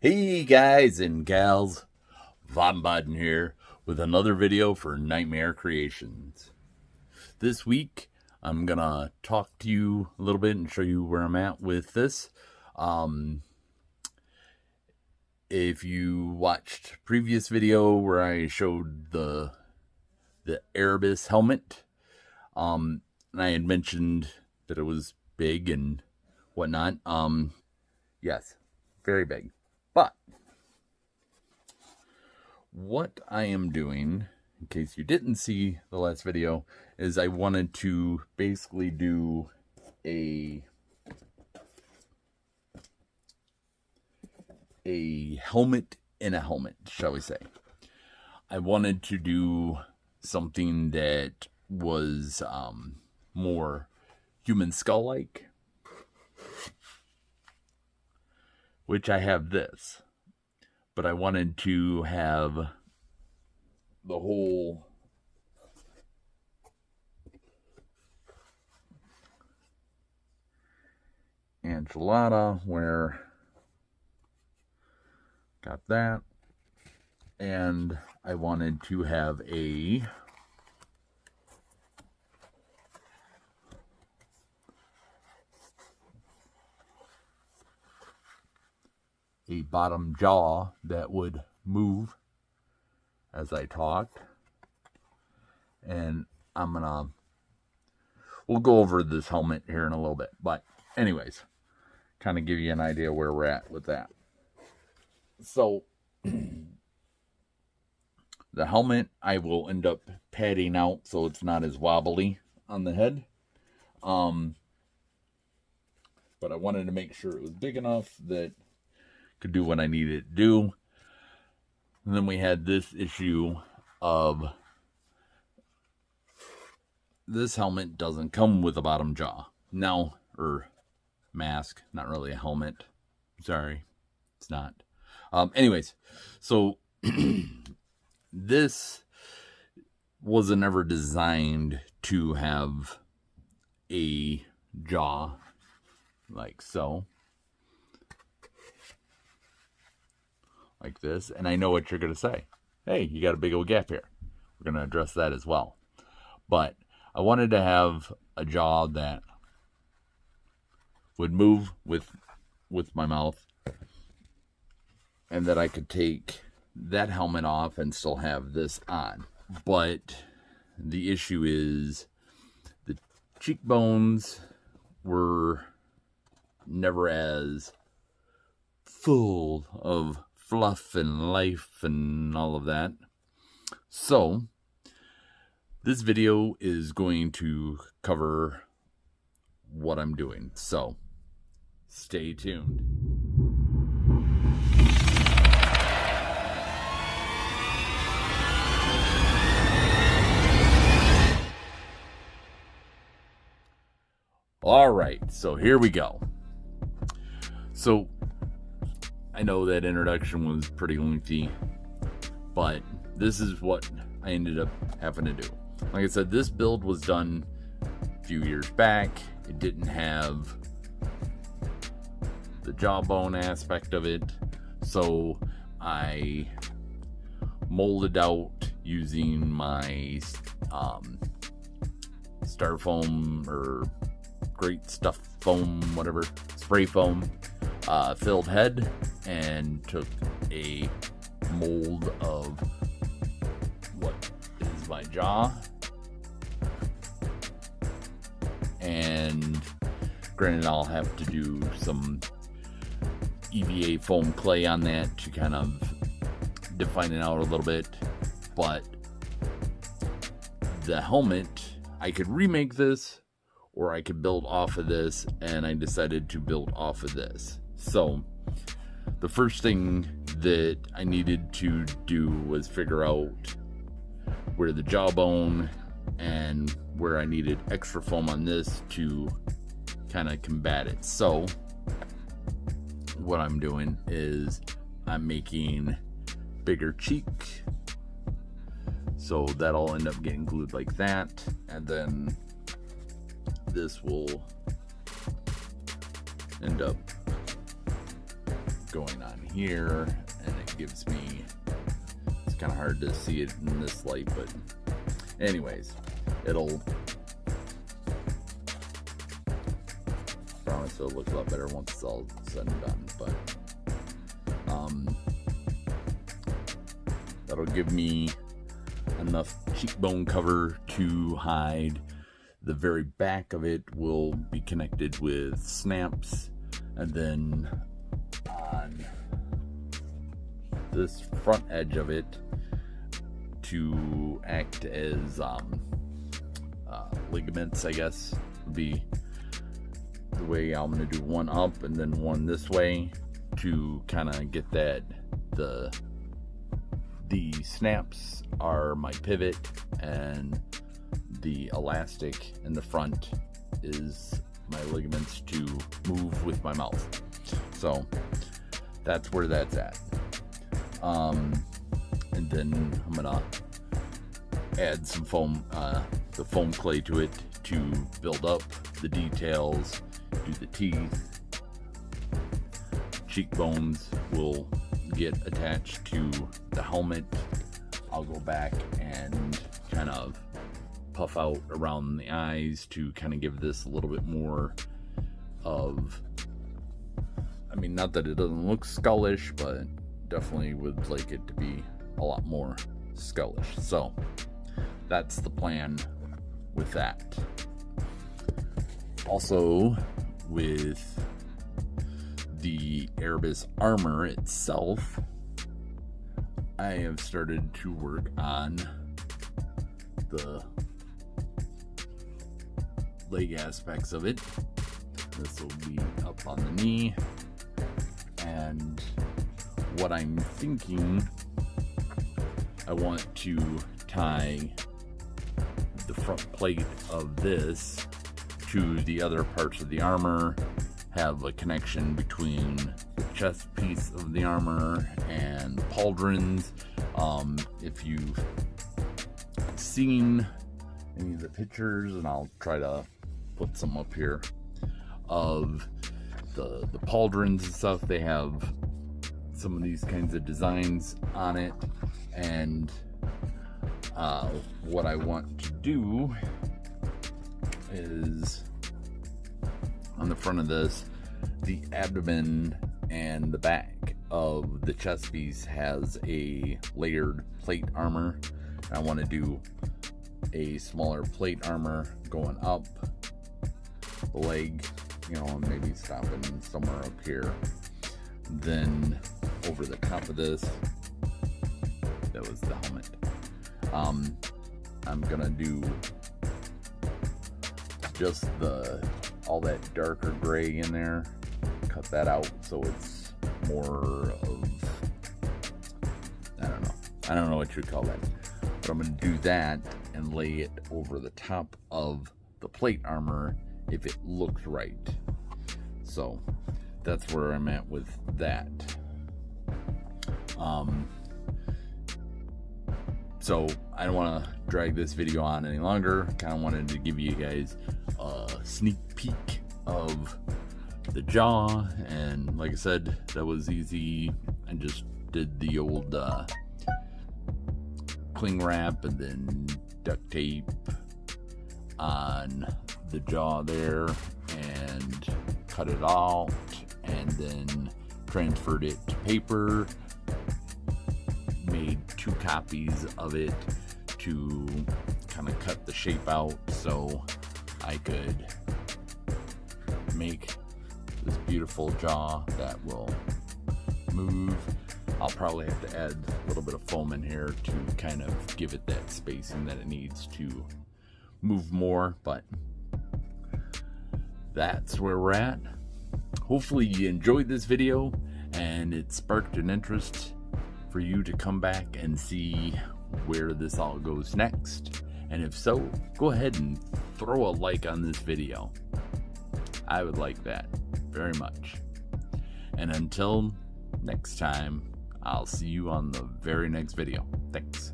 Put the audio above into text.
Hey guys and gals, Von Baden here with another video for Nightmare Creations. This week I'm gonna talk to you a little bit and show you where I'm at with this. If you watched previous video where I showed the Erebus helmet, and I had mentioned that it was big and whatnot. Yes, very big. But what I am doing, in case you didn't see the last video, is I wanted to basically do a helmet in a helmet, shall we say. I wanted to do something that was more human skull-like, which I have this. But I wanted to have the whole enchilada where got that, and I wanted to have a bottom jaw that would move as I talked. And we'll go over this helmet here in a little bit, but anyways, kind of give you an idea where we're at with that. So the helmet I will end up padding out so it's not as wobbly on the head. But I wanted to make sure it was big enough that could do what I needed to do. And then we had this issue of this helmet doesn't come with a bottom jaw. Now, or mask, not really a helmet. Sorry, it's not. Anyways, so this wasn't ever designed to have a jaw like so. Like this, and I know what you're going to say. Hey, you got a big old gap here. We're going to address that as well. But I wanted to have a jaw that would move with my mouth, and that I could take that helmet off and still have this on. But the issue is the cheekbones were never as full of fluff and life and all of that. So this video is going to cover what I'm doing. So stay tuned. All right, so here we go. So I know that introduction was pretty lengthy, but this is what I ended up having to do. Like I said, this build was done a few years back. It didn't have the jawbone aspect of it, so I molded out using my styrofoam or great stuff foam, whatever, spray foam, filled head, and took a mold of what is my jaw, and granted I'll have to do some EVA foam clay on that to kind of define it out a little bit. But the helmet, I could remake this or I could build off of this, and I decided to build off of this. So the first thing that I needed to do was figure out where the jawbone and where I needed extra foam on this to kind of combat it. So what I'm doing is I'm making bigger cheek, so that'll end up getting glued like that, and then this will end up going on here, and it gives me, it's kind of hard to see it in this light, but anyways, it'll, I promise it'll look a lot better once it's all said and done. But that'll give me enough cheekbone cover to hide. The very back of it will be connected with snaps, and then on this front edge of it to act as ligaments, I guess, would be the way I'm going to do one up and then one this way to kind of get that. The snaps are my pivot, and the elastic in the front is my ligaments to move with my mouth. So that's where that's at. And then I'm gonna add some foam, the foam clay to it to build up the details, do the teeth. Cheekbones will get attached to the helmet. I'll go back and kind of puff out around the eyes to kind of give this a little bit more of, I mean, not that it doesn't look skullish, but definitely would like it to be a lot more skullish. So that's the plan with that. Also, with the Erebus armor itself, I have started to work on the leg aspects of it. This will be up on the knee, and what I'm thinking, I want to tie the front plate of this to the other parts of the armor, have a connection between the chest piece of the armor and the pauldrons. If you've seen any of the pictures, and I'll try to put some up here, of the pauldrons and stuff, they have some of these kinds of designs on it. And what I want to do is, on the front of this, the abdomen and the back of the chest piece has a layered plate armor. I want to do a smaller plate armor going up the leg, you know, maybe stopping somewhere up here. Then over the top of this, that was the helmet. I'm gonna do just all that darker gray in there, cut that out so it's more of, I don't know what you'd call that, but I'm gonna do that and lay it over the top of the plate armor if it looks right. So that's where I'm at with that. So I don't want to drag this video on any longer. Kind of wanted to give you guys a sneak peek of the jaw, and like I said, that was easy. I just did the old cling wrap and then duct tape on the jaw there and cut it out, and then transferred it to paper, made 2 copies of it to kind of cut the shape out so I could make this beautiful jaw that will move. I'll probably have to add a little bit of foam in here to kind of give it that spacing that it needs to move more, but that's where we're at. Hopefully you enjoyed this video and it sparked an interest for you to come back and see where this all goes next. And if so, go ahead and throw a like on this video. I would like that very much. And until next time, I'll see you on the very next video. Thanks.